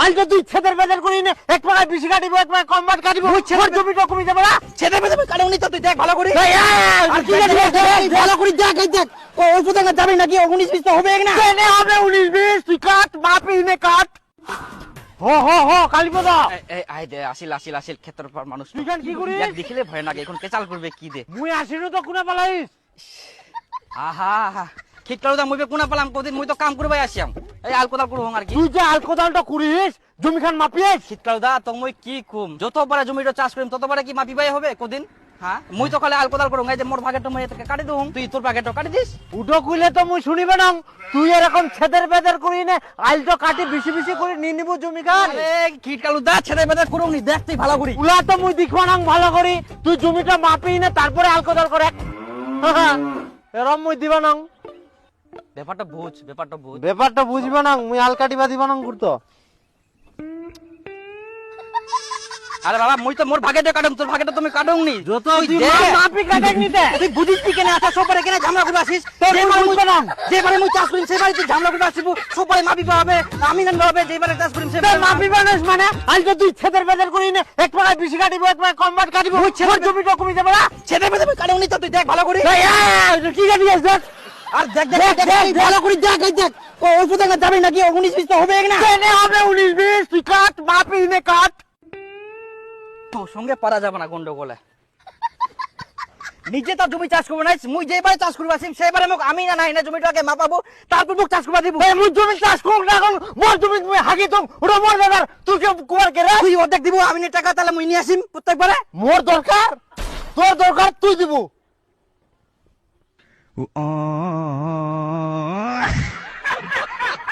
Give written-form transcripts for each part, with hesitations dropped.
আজ তো তুই ছেদের বেজার করি না, এক টাকা বেশি কাটিব, এক টাকা কম কাটিব, ওর জমিটা কমে যাবে না। ছেদের বেজার কাটাউনি তো তুই দেখ ভালো করে। আর কি ভালো করে দেখ ওই পুতাঙ্গা যাবে নাকি 19-20 তো হবে না? কেনে হবে 19-20? তুই কাট, মাপি নে কাট। হো কালীপদ, এই আই দে আসিল ক্ষেত্রের পর মানুষ তুই কেন কি করিস? দেখ দেখিলে ভয় লাগে, এখন কেচাল করবে কি দে। মুই আসিনু তো কোনা পালাইস। আহা খিটকালুদা মুই কোনা পালাম কদিন, মুই তো কাম করবাই আসিয়াম, এই আল কোদাল করব আর কি। তুই যে আল কোদালটা করিস, জমি খান মাপিস। খিটকালুদা তো মুই কি কুম, যতবারে জমিটা চাষ করিম ততবারে কি মাপিবাই হবে কদিন? হ্যাঁ মুই তো খালি আল কোদাল করুম, এই যে মোর ভাগেটা মুই এটাকে কাটি দউম, তুই তোর ভাগেটা কাটি দিস। উডো কইলে তো মুই শুনিবে না। তুই এরকম ছেদের বেজার করি না, আইলটা কাটি বেশি করে নিয়ে নিব জমি খান। আরে খিটকালুদা ছেড়ে বেদা করুম নি, দেখ তুই ভালো করি। উলা তো মুই দেখব না ভালো করি, তুই জমিটা মাপি না তারপরে আল কোদাল করে। এরম মুই দিবা না। ব্যাপারটা বুঝ। ব্যাপারটা বুঝবে না, মুই আল কাটিবা দিবা না করতো। আরে বাবা মুই তো মোর ভাগেটা কাটুম, তোর ভাগেটা তুমি কাটুম নি। যত তুই মাপি কাটাক নিতে তুই বুঝিস কি কেন আটা সবারে কেন ঝামেলা করে আসিস? যেবারে মুই চাষ করিম সেবারে তুই ঝামেলা করে আসিব, সবারে মাপিবা হবে, আমি না হবে যেবারে চাষ করিম সেবারে মাপি বানাস মানে আজ তো তুই ছেদের বেজার করি না, এক টাকা বেশি কাটিব, এক টাকা কম কাটিব, ওর জমিটা কমে যাবে না। ছেড়ে বেদা কাটুম নি তো তুই দেখ ভালো করে। কি কাটিস দেখ, আর দেখ ভালো করে দেখ ওই পুতাঙ্গা যাবে নাকি 19-20 তো হবে না? কেনে হবে 19-20? তুই কাট, মাপি নে কাট। তোর সঙ্গে পারা যাবে না গন্ডগোলে। নিজে তো জমি চাষ করবো না, মুই যেবারে চাষ করবো আসিম সেবারে মোক আমি না নাই না জমিটাকে মাপাবো, তারপর মোক চাষ করবা দিব। মুই জমি চাষ করব না, এখন মোর জমি মুই হাগি তো ওটা মোর দাদার, তুই কি কুয়ার কে রে? তুই অর্ধেক দিব, আমি টাকা তাহলে মুই নিয়ে আসিম প্রত্যেকবারে। মোর দরকার, তোর দরকার তুই দিব।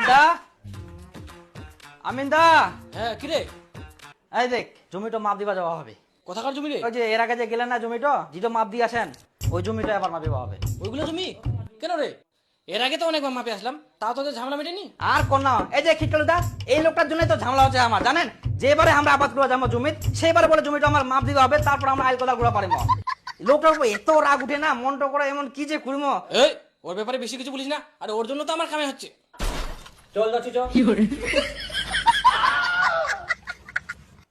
দা আমিন দা, হ্যাঁ কি রে, এই দেখ জমিটা মাপ দিবা যাওয়া হবে। কোথাকার জমি রে? ওই যে এর আগে যে গেলেন না জমিটা, যেটা মাপ দিয়ে আসেন ওই জমিটা এবার মাপিবা হবে। ওইগুলো জমি কেন রে? এর আগে তো অনেকবার মাপে আসলাম, তাও তোদের ঝামেলা মেটেনি। আর কোন না, এই যে খিটকালুদা এই লোকটার জন্য তো ঝামেলা হচ্ছে আমার, জানেন? যেবারে আমরা আবাদ করবো যাবো জমি, সেবারে বলে জমিটা আমার মাপ দিতে হবে, তারপর আমরা আইল কোদাল গুলা পারিম। লোকটার উপর এত রাগ উঠে না, মনটা করে এমন কি যে করব। এই ওর ব্যাপারে বেশি কিছু বলিস না, আর ওর জন্য তো আমার কামে হচ্ছে। চল যাচ্ছি চল।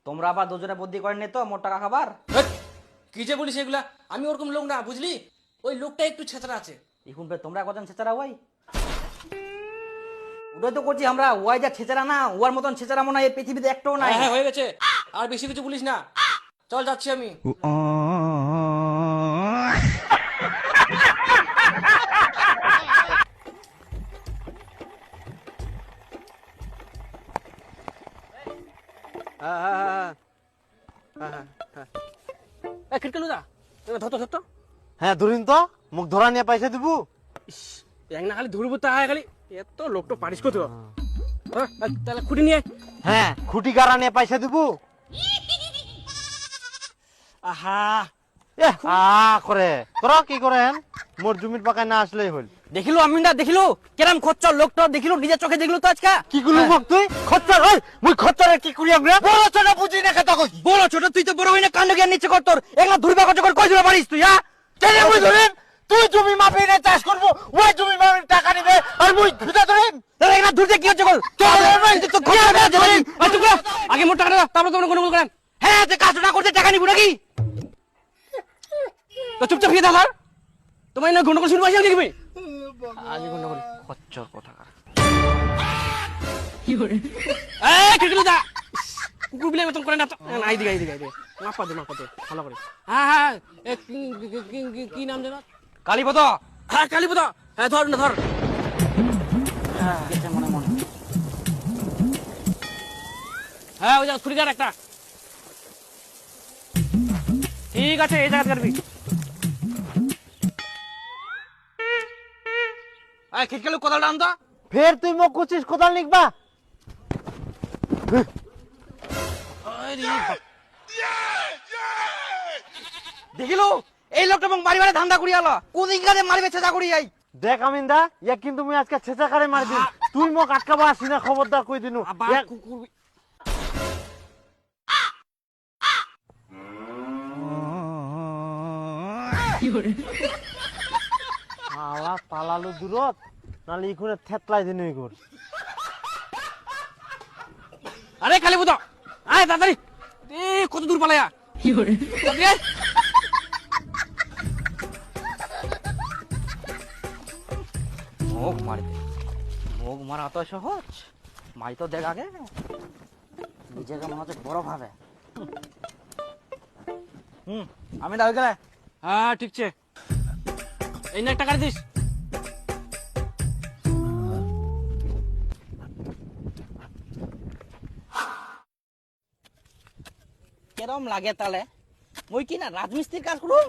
তোমরা আবার দুজনে বুদ্ধি করেন তো মোট টাকা খাবার। এই, কি যে বলিস এগুলা, আমি ওরকম লোক না বুঝলি, ওই লোকটা একটু ছেঁচড়া আছে। এখন তোমরা কজন ছেচারা ওয়াই? ওটাই তো করছি আমরা, ওয়াই যা ছেচারা না, ওয়ার মতন ছেচারা মনে হয় এই পৃথিবীতে একটাও নাই। হ্যাঁ হয়ে গেছে, আর বেশি কিছু বলিস না, চল যাচ্ছি আমি। খিটকালুদা ধরতো। হ্যাঁ ধরিন তো, মুখ ধরা নিয়ে পয়সা দিব। এক না খালি ধরবো তা খালি, এত লোকটা পারিস কত? তাহলে খুঁটি নিয়ে। হ্যাঁ খুঁটি গাড়া নিয়ে পয়সা দিব। আহা করে তোরা কি করেন, মোর জমির পাকায় না আসলেই হল। দেখিলো আমিনদা, দেখিলো কেরাম খচ্চর লোকটা, দেখিলো নিজের চোখে দেখিলো তো আজকা। কি করলি মুখ তুই খচ্চর? ওই মুই খচ্চরে কি করি আমরা? বড় ছোট বুঝি না কথা কই। বড় ছোট তুই তো বড় হই না, কাণ্ড জ্ঞান নিচ্ছে কর তোর, এগুলা ধরবা কত করে কই দিবা পারিস তুই? হ্যাঁ কেনে মুই ধরেন? তুই জমি মাপি না চাষ করব, ওই জমি মাপি টাকা নিবে, আর মুই ভিটা ধরেন। তাহলে এগুলা ধরতে কি হচ্ছে কর? আগে মোট টাকা তারপর তোমরা গন্ডগোল করেন। হ্যাঁ যে কাজটা করতে টাকা নিব নাকি? তো চুপচাপ ফিরে দাও, তোমার না গন্ডগোল শুরু হয়ে যাবে। আগে গন্ডগোল খচ্চর কথাকার। খিটকালুদা কুকুর বিলাই মতন করে না তো। আইদিকে মাপা দে ভালো করে। হ্যাঁ কি নাম যেন? কালীপদ। হ্যাঁ কালীপদ, হ্যাঁ ধর না ধর। মনে মনে হ্যাঁ ওই খুঁড়ি কাট একটা। ঠিক আছে এই জায়গা কাটবি। খিটকালু কোদালটা আন তো। ফের তুই মুখ কুচিস কোদাল লিখবা? দেখিলো এই লোকটা এবং বাড়ি বাড়ি ধান্দা করি আলো, কোদিন কাজে মারিবে ছেঁচা করি যাই। দেখ আমিনদা, ইয়া কিন্তু মুই আজকে ছেঁচা কারে মারি দিন। তুই মোক আটকাবা আসি না, খবরদার কই দিনু। কুকুর আলা পালালো দূরত, নালে ইখুনে থেতলাই দিনু ইগোর। আরে কালী পুতো আয় তাড়াতাড়ি এ কত দূর পালায়া তাড়াতাড়ি আয়। মুখ মারিতে মুখ মারা অত সহজ মাই তো দেখ আগে নিজেকে মনে হচ্ছে বড় ভাবে আমি না হয়ে গেলে হ্যাঁ ঠিক আছে এই না টাকা দিস কেরম লাগে তাহলে মই কি না রাজমিস্ত্রির কাজ করুন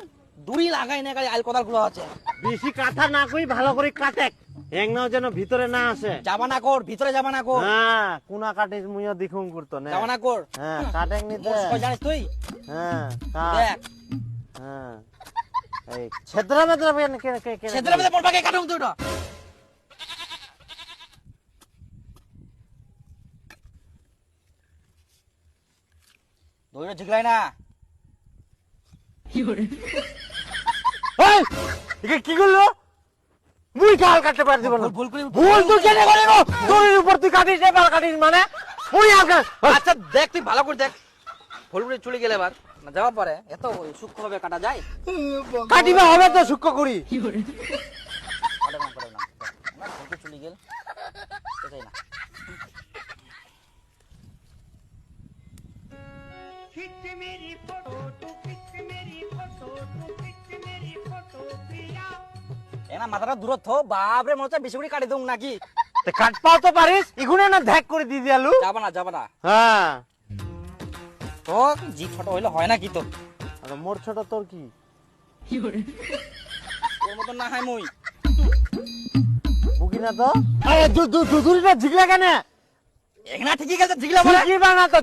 দূরই লাগাই না খালি আইল কোদাল গুলো আছে বেশি কাটা না কই ভালো করে কাটে একনাও যেন ভিতরে না আসে। যাবা না কর ভিতরে যাবা না কর হ্যাঁ কোনা কাটিস মুইও দেখুন করতো না। যাবা না কর হ্যাঁ কাটেক নিতে। জানিস তুই হ্যাঁ কাট। দেখ হ্যাঁ এই ছেদরা মেদরা কে সেদিন আমাদের পড়বা কে কাটুম তুই ওটা দইটা ঝিকলাই না এই একে কি করলো? মুই কাল কাটতে পারছি না। ভুল করে ভুল তুই কেন করে গো? তোর উপর তুই কাটিস না বাল কাটিস মানে মুই আর আচ্ছা দেখ তুই ভালো করে দেখ ভুল করে চলে গেলে এবার না যাওয়ার পরে এত সূক্ষ্ম ভাবে কাটা যায় কাটিবা হবে তো সূক্ষ্ম করি। কাটে না করে না না ভুল করে চলে গেল এটাই না এনা মাথাটা দূরত থো বাপরে মনে হচ্ছে বেশি করে কাটি দઉં নাকি তে কাট পাও তো পারিস ইগুনে না ধ্যাক করে দি দিয়ালু। যাবা না হ্যাঁ তো জি ছোট হইলে হয় না কি তো আর মোর ছোট তোর কি? তোর মতন না হয় মুই বুকি না তো? আরে দূরিটা ঝিকলা কেন? এখানে ঠিকই গেছে জিগলা বলে কি বানা তো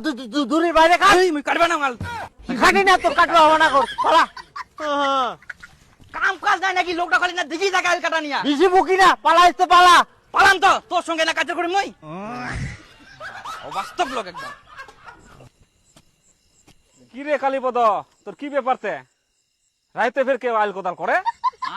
দূরির বাইরে কাট। মুই কাটবে না মাল কাটি না তো কাটবা হবে না কর পালা। হ্যাঁ কাম কাজ নাই নাকি লোকটা খালি না দেখি থাকে আইল কাটা নিয়া বেশি বুকি না পালাইস তো পালা। পালাম তো তোর সঙ্গে না কাজ করি মুই অবাস্তব লোক একদম কি রে কালীপদ তোর কি ব্যাপারতে রাইতে ফের কেউ আইল কোদাল করে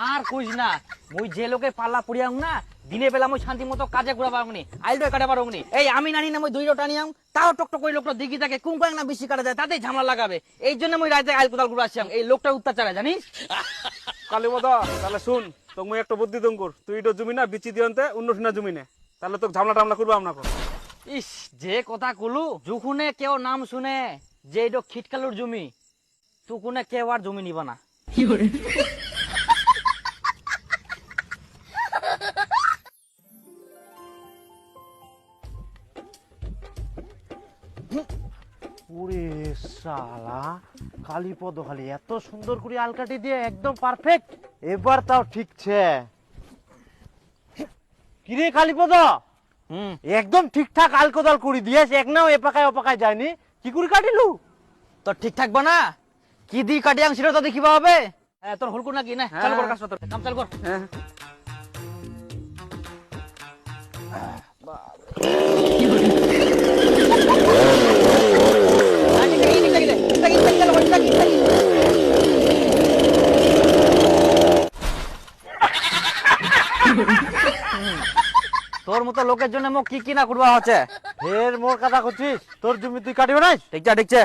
আর কইস না মুই যে লোকে পাল্লা পড়িয়াম না দিনে বেলা মুই শান্তি মতো কাজে ঘুরা পারবনি আইল কাটা পারবনি এই আমি নানি না মুই দুইটা টানিয়াম তাও টকটক করে লোকটা দেখি থাকে কোন না বেশি কাটা যায় তাতেই ঝামেলা লাগাবে এই জন্য মুই রাইতে আইল কোদাল ঘুরা আসছিলাম এই লোকটা অত্যাচারে জানিস কালীপদ তাহলে শুন তোকে মুই একটা বুদ্ধি দঙ্কুর তুই তো জমি না বিচি দিয়ন্তে অন্য ঠিনা জমি নে তাহলে তোকে ঝামলা টামলা করবো আমরা কর ইস যে কথা কলু যুকুনে কেউ নাম শুনে যে এটা খিটকালুর জমি তুকুনে কেউ আর জমি নিবা না ওরে শালা কালীপদ খালি এত সুন্দর করে আলকাটি দিয়ে একদম পারফেক্ট। এবার তাও ঠিকছে। কিরে কালীপদ একদম ঠিকঠাক আলকোদাল করে দিয়েছ এক নাও এপাকায় ওপাকায় যায়নি কি করে কাটিলু? তো ঠিক থাকবা না কি দি কাটিয়াং সেটা তো দেখিবা হবে তোর হলকু নাকি না চালু কর কাজটা তোর কাম চালু কর তোর মতো লোকের জন্য মোক কি কি না করবা হচ্ছে ফের মোর কথা করছিস? তোর জমি তুই কাটিবে না? ঠিকছে ঠিকছে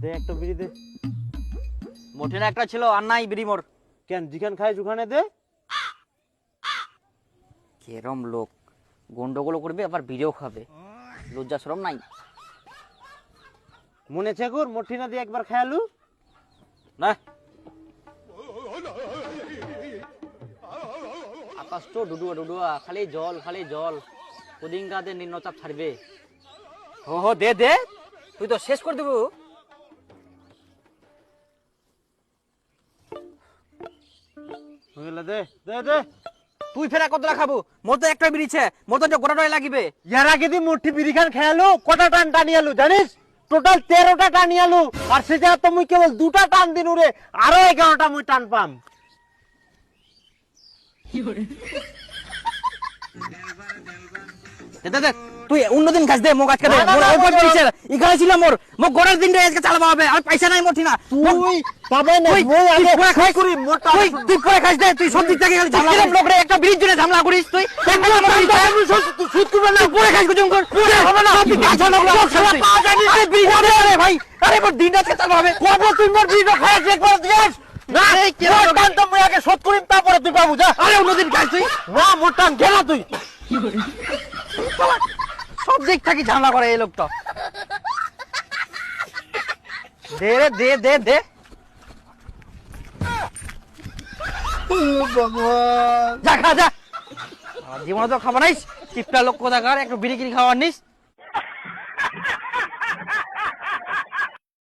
দে একটা বিড়ি দে। মোটে না একটা ছিল আর নাই বিড়ি মোর কেন যেখান খাইস ওখানে দে। কেরম লোক গন্ডগোল করবে আবার বিড়িও খাবে লজ্জা শরম নাই মনে চেকুর মঠিনা দিয়ে একবার খেয়ালু না আকাশ তো ডুডুয়া ডুডুয়া খালি জল কোদিন গাদে নিম্নচাপ ছাড়বে হো দে দে তুই তো শেষ করে দেবো দে দে দে তুই ফেরা কতটা খাবো মোর তো একটা বিড়িছে মোর তো গোটাটাই লাগিবে ইয়ার আগে দি মুঠি বিড়ি খান খেয়ালু কটা টান টানিয়ালু জানিস? টোটাল 13টা টানিয়ালু আর সে জায়গা তো মুই কেবল 2টা টান দিন উড়ে আরো 11টা মুই টান পাম। দে দে তুই অন্যদিন খাস দে মোক আজকে দে না, না, মোর না, ওপর না, দিছে ইখানে ছিল মোর মোক গড়ের দিন আজকে চালাবা হবে আর পয়সা নাই মোর ঠিক না তুই পাবে না তুই মই আগে পুরা খাই করি মোটা তুই পুরা খাস দে তুই সব দিক থেকে খালি ঝামেলা লোক রে একটা ব্রিজ জুড়ে ঝামেলা করিস তুই তুই সুদ করবে না পুরা খাস গুজুম কর হবে না সব দিক থেকে ঝামেলা করিস পাওয়া যায়নি আরে ব্রিজ আরে ভাই আরে মোর দিন আজকে চালাবা হবে কবে তুই মোর বিটা খাই চেক করে দিস না এই কে মোর বলবে? টান তো মই আগে শোধ করিম তারপরে তুই পাবো যা আরে অন্যদিন খাস তুই না মোর টান গেল তুই সব দিক থেকে ঝামেলা করে এই লোকটা দে রে দে দে দে ভগবান যা খা যা জীবনে তো খাবার নাইস টিপটা লোক কোথাকার একটু বিড়ি কিরি খাওয়ার নিস